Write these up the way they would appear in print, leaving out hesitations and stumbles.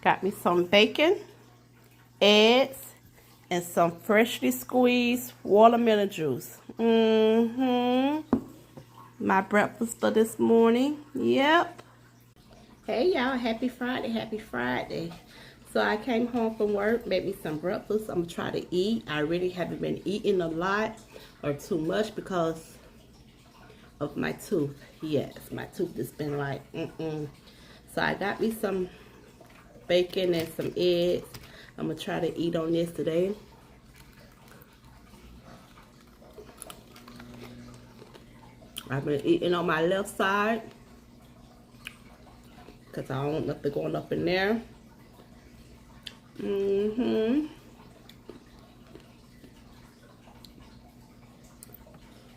Got me some bacon, eggs, and some freshly squeezed watermelon juice. My breakfast for this morning. Yep. Hey y'all, happy Friday, happy Friday. So I came home from work, made me some breakfast. I'm gonna try to eat. I really haven't been eating a lot or too much because of my tooth. Yes, my tooth has been like, So I got me some bacon and some eggs. I'm gonna try to eat on this today. I've been eating on my left side because I don't want nothing going up in there.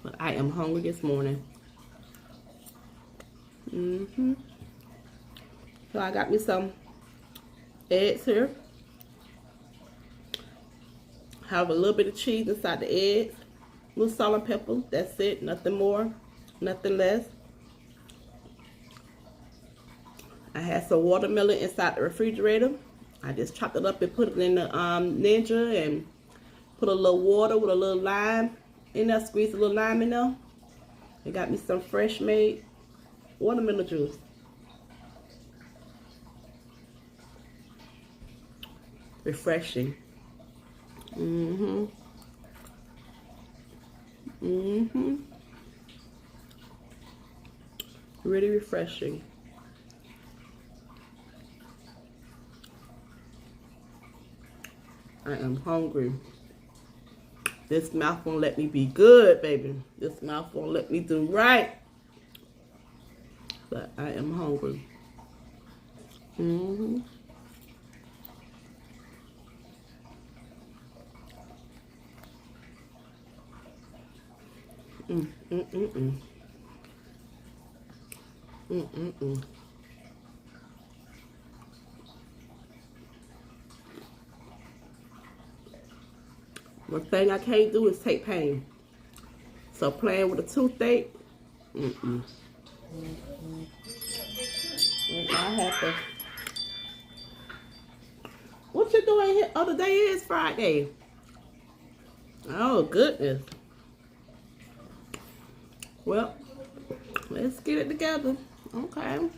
But I am hungry this morning. So I got me some eggs here. Have a little bit of cheese inside the eggs. A little salt and pepper. That's it. Nothing more. Nothing less. I had some watermelon inside the refrigerator. I just chopped it up and put it in the Ninja and put a little water with a little lime in there. Squeeze a little lime in there. I got me some fresh made watermelon juice. Refreshing. Really refreshing. I am hungry. This mouth won't let me be good, baby. This mouth won't let me do right. But I am hungry. One thing I can't do is take pain. So playing with a toothache, I have to. What you doing here? Oh, today is Friday. Oh, goodness. Well, let's get it together. Okay.